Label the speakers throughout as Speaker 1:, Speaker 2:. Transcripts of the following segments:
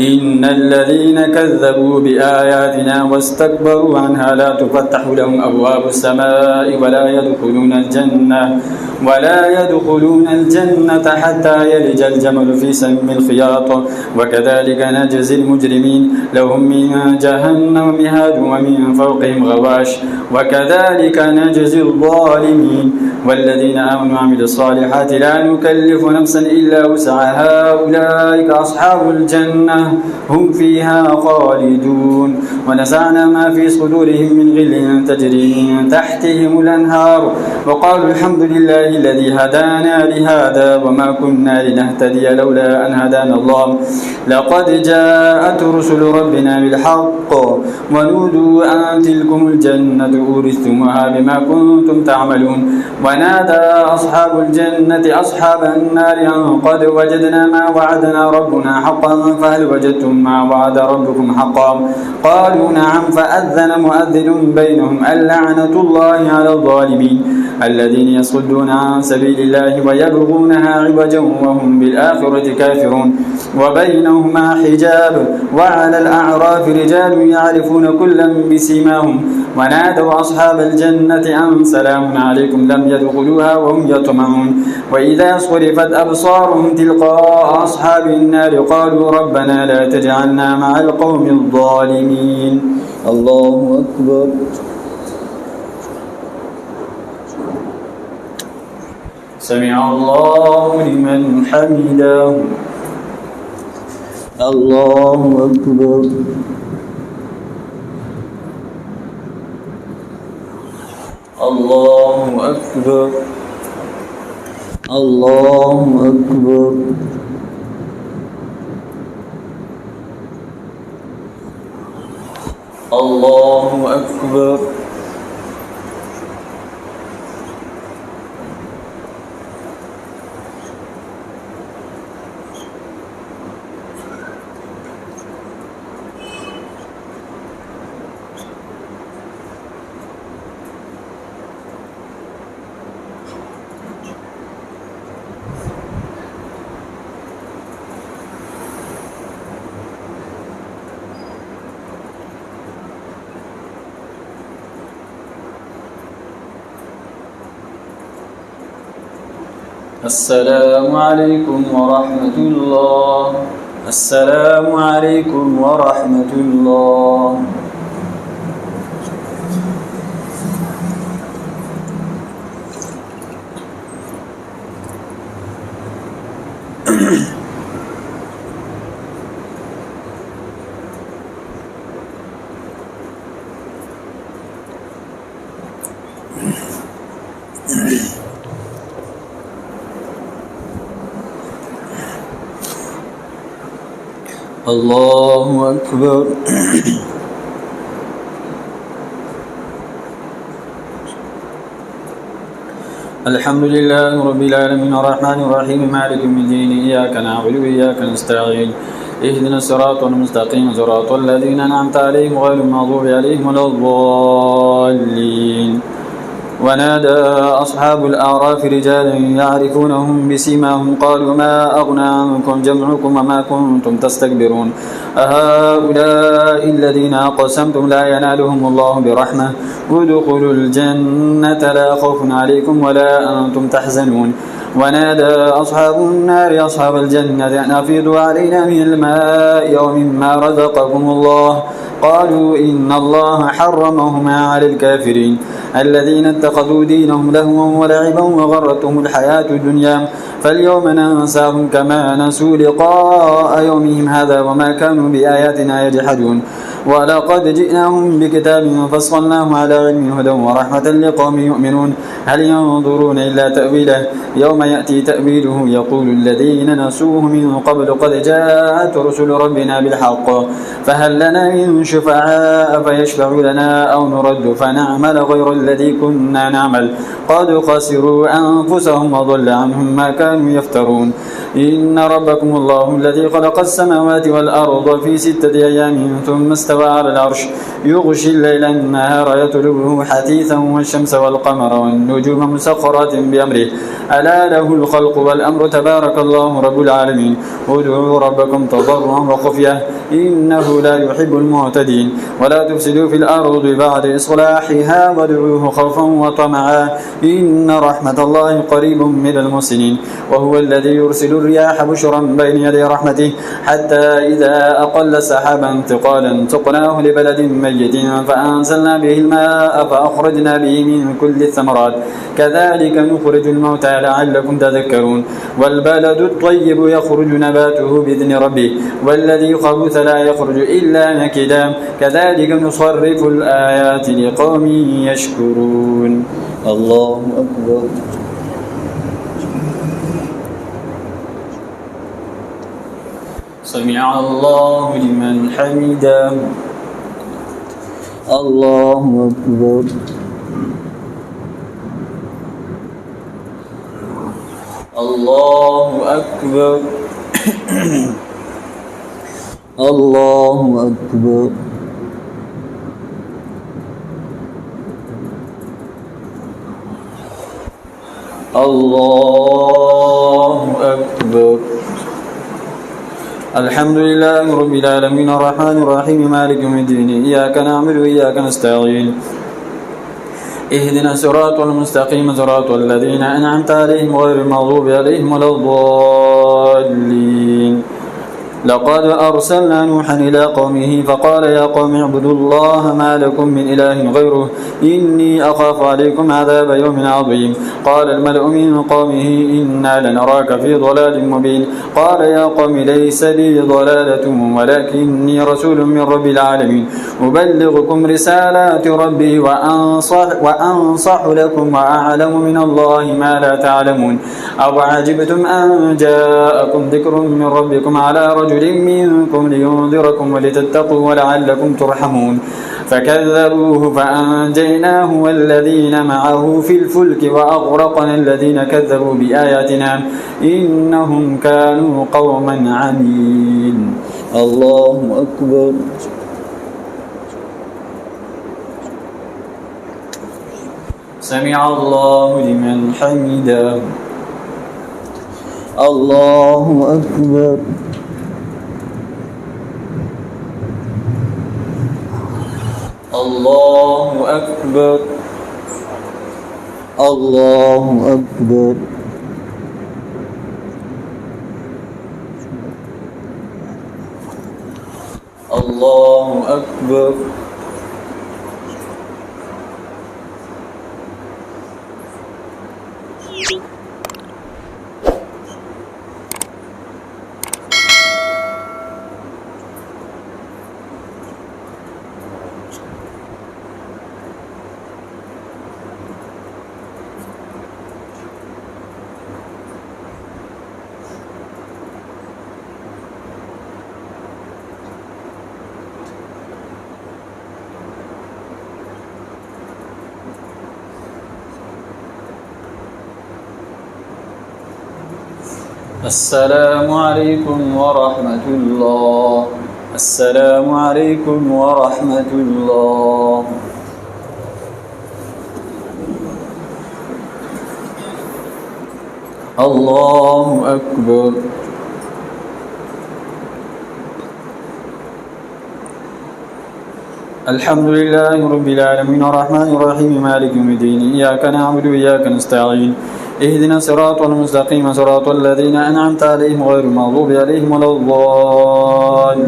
Speaker 1: إن الذين كذبوا بآياتنا واستكبروا عنها لا تفتح لهم أبواب السماء ولا يدخلون الجنة حتى يلج الجمل في سم الخياط وكذلك نجزي المجرمين لهم من جهنم مهاد ومن فوقهم غواش وكذلك نجزي الظالمين والذين آمنوا وعملوا الصالحات لا نكلف نفسا إلا وسعها أولئك أصحاب الجنة هم فيها خالدون ونزعنا ما في صدورهم من غل تجري من تحتهم الأنهار وقالوا الحمد لله الذي هدانا لهذا وما كنا لنهتدي لولا أن هدانا الله لقد جاءت رسل ربنا بالحق ونودوا أن تلكم الجنة أورثتموها بما كنتم تعملون ونادى أصحاب الجنة أصحاب النار أن قد وجدنا ما وعدنا ربنا حقا فهل وجدتم ما وعد ربكم حقا قالوا نعم فأذن مؤذن بينهم اللعنة الله على الظالمين الذين يصدون عن سبيل الله ويبغونها عوجا وهم بالآخرة كافرون وبينهما حجاب وعلى الأعراف رجال يعرفون كلا بسيماهم ونادوا أصحاب الجنة أن سلام عليكم لم يدخلوها وهم يطمعون وإذا صرفت أبصارهم تلقاء أصحاب النار قالوا ربنا لا تجعلنا مع القوم الظالمين الله أكبر سمع الله لمن حمده الله أكبر الله أكبر الله أكبر الله أكبر السلام عليكم ورحمة الله السلام عليكم ورحمة الله الله أكبر الحمد لله رب العالمين الرحمن الرحيم مالك يوم الدين إياك نعبد وإياك نستعين اهدنا الصراط المستقيم صراط الذين أنعمت عليهم غير المغضوب عليهم ولا الضالين ونادى أصحاب الأعراف رجالا يعرفونهم بسيماهم قالوا ما أغنى عنكم جمعكم وما كنتم تستكبرون أهؤلاء الذين أقسمتم لا ينالهم الله برحمة ادخلوا الجنة لا خوف عليكم ولا أنتم تحزنون ونادى أصحاب النار أصحاب الجنة أن أفيضوا علينا من الماء أو مما رزقكم الله قالوا إن الله حرمهما على الكافرين الذين اتخذوا دينهم لهوا ولعبا وغرتهم الحياة الدنيا فاليوم ننساهم كما نسوا لقاء يومهم هذا وما كانوا بآياتنا يجحدون ولقد جئناهم بكتاب فصلناه على علم هدى ورحمة لقوم يؤمنون هل ينظرون إلا تأويله يوم يأتي تأويله يقول الذين نسوه من قبل قد جاءت رسل ربنا بالحق فهل لنا من شفعاء فيشفعوا لنا أو نرد فنعمل غير الذي كنا نعمل قد خسروا أنفسهم وضل عنهم ما كانوا كانوا يفترون إن ربكم الله الذي خلق السماوات والأرض في 6 أيام ثم استوى على العرش يغشي الليل النهار يطلبه حثيثا والشمس والقمر والنجوم مسخرات بأمره ألا له الخلق والأمر تبارك الله رب العالمين ادعوا ربكم تضرعا وخفية إنه لا يحب المعتدين ولا تفسدوا في الأرض بعد إصلاحها وادعوه خوفا وطمعا إن رحمة الله قريب من المحسنين وهو الذي يرسل الرياح بشرا بين يدي رحمته حتى إذا أقل سحابا ثقالا سقناه لبلد ميت فأنزلنا به الماء فأخرجنا به من كل الثمرات كذلك نخرج الموتى لعلكم تذكرون والبلد الطيب يخرج نباته بإذن ربه والذي خبث لا يخرج إلا نكدا كذلك نصرف الآيات لقوم يشكرون الله أكبر سمع الله لمن حمده الله أكبر الله أكبر الله أكبر الله أكبر الحمد لله رب العالمين الرحمن الرحيم مالك يوم الدين إياك نعبد وإياك نستعين اهدنا الصراط المستقيم صراط الذين أنعمت عليهم غير المغضوب عليهم ولا الضالين لقد أرسلنا نوحا إلى قومه فقال يا قوم اعبدوا الله ما لكم من إله غيره إني أخاف عليكم عذاب يوم عظيم قال الملأ من قومه إنا لنراك في ضلال مبين قال يا قوم ليس بي ضلالة ولكني رسول من رب العالمين أبلغكم رسالات ربي وأنصح لكم وأعلم من الله ما لا تعلمون أو عجبتم أن جاءكم ذكر من ربكم على رجل منكم لينذركم ولتتقوا ولعلكم ترحمون فكذبوه فأنجيناه والذين معه في الفلك وأغرقنا الذين كذبوا بآياتنا إنهم كانوا قوما عمين الله أكبر سمع الله لمن حمده الله أكبر الله أكبر الله أكبر الله أكبر السلام عليكم ورحمة الله السلام عليكم ورحمة الله الله أكبر الحمد لله رب العالمين الرحمن الرحيم مالك يوم الدين إياك نعبد وإياك نستعين اهدنا الصراط المستقيم صراط الذين أنعمت عليهم غير المغضوب عليهم ولا الضالين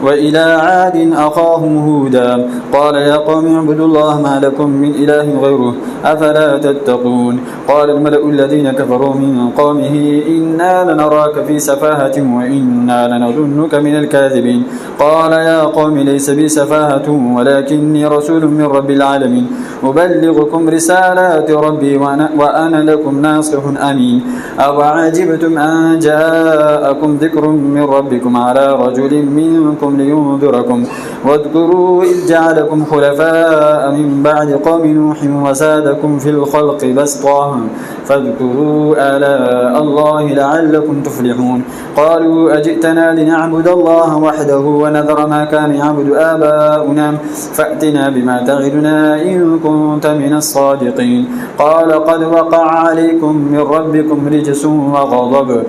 Speaker 1: وإلى عاد أخاهم هودا قال يا قوم اعبدوا الله ما لكم من إله غيره أفلا تتقون قال الملأ الذين كفروا من قومه إنا لنراك في سفاهة وإنا لنظنك من الكاذبين قال يا قوم ليس بي سفاهة ولكني رسول من رب العالمين أبلغكم رسالات ربي وأنا لكم ناصح أمين أو عجبتم أن جاءكم ذكر من ربكم على رجل منكم ربكم لينذركم واذكروا إذ جعلكم خلفاء من بعد قوم نوح وزادكم في الخلق بسطا فاذكروا آلاء الله لعلكم تفلحون قالوا أجئتنا لنعبد الله وحده ونذر ما كان يعبد آباؤنا فأتنا بما تعدنا إن كنت من الصادقين قال قد وقع عليكم من ربكم رجس وغضب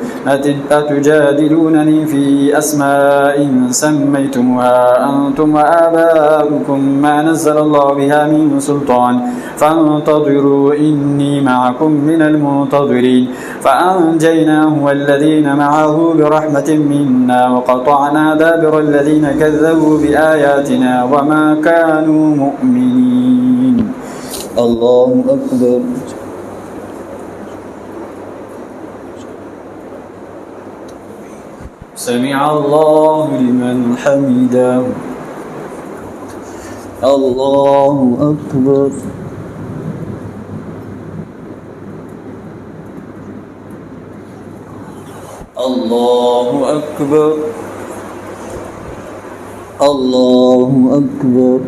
Speaker 1: أتجادلونني في أسماء سميتموها أنتم وآباؤكم ما نزل الله بها من سلطان فانتظروا إني معكم من المنتظرين فأنجيناه والذين معه برحمة منا وقطعنا دابر الذين كذبوا بآياتنا وما كانوا مؤمنين الله أكبر سمع الله لمن حمده الله أكبر الله أكبر الله أكبر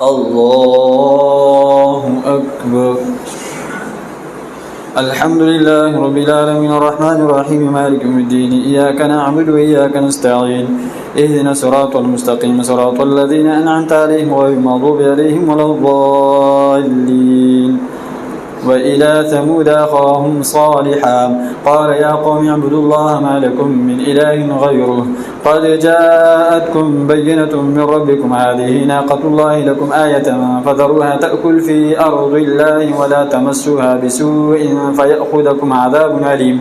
Speaker 1: الله أكبر الحمد لله رب العالمين الرحمن الرحيم مالك يوم الدين إياك نعبد وإياك نستعين اهدنا الصراط المستقيم صراط الذين أنعمت عليهم غير المغضوب عليهم ولا الضالين وإلى ثمود أخاهم صالحا قال يا قوم اعبدوا الله ما لكم من إله غيره قد جاءتكم بينة من ربكم هذه ناقة الله لكم آية فذروها تأكل في أرض الله ولا تمسوها بسوء فيأخذكم عذاب أليم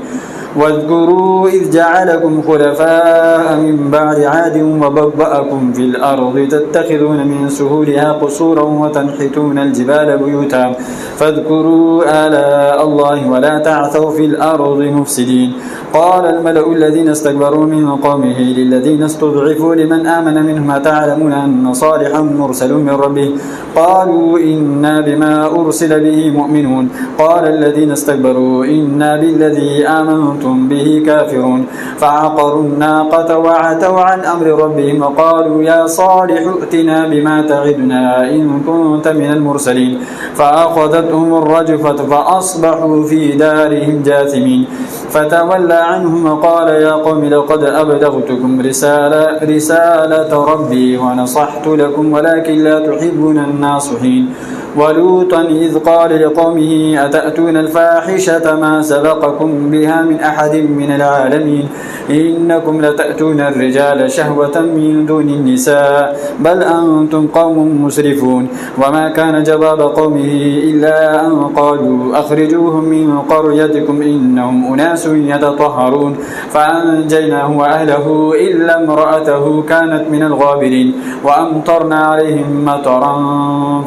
Speaker 1: واذكروا إذ جعلكم خلفاء من بعد عاد وبوأكم في الأرض تتخذون من سهولها قصورا وتنحتون الجبال بيوتا فاذكروا آلاء الله ولا تعثوا في الأرض مفسدين قال الملأ الذين استكبروا من قومه للذين استضعفوا لمن آمن منهم أتعلمون أن صالحا مرسل من ربه قالوا إنا بما أرسل به مؤمنون قال الذين استكبروا إنا بالذي آمنتم به كافرون فعقروا الناقة وعتوا عن أمر ربهم وقالوا يا صالح ائتنا بما تعدنا إن كنت من المرسلين فأخذتهم الرجفة فأصبحوا في دارهم جاثمين فتولى عنهم وقال يا قوم لقد أبلغتكم رسالة ربي ونصحت لكم ولكن لا تحبون الناصحين ولوطا إذ قال لقومه أتأتون الفاحشة ما سبقكم بها من أحد من العالمين إنكم لتأتون الرجال شهوة من دون النساء بل أنتم قوم مسرفون وما كان جواب قومه إلا أن قالوا أخرجوهم من قريتكم إنهم أناس يتطهرون فأنجيناه وأهله إلا امرأته كانت من الغابرين وأمطرنا عليهم مطرا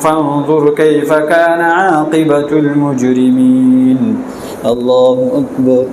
Speaker 1: فانظر كيف كان عاقبة المجرمين الله أكبر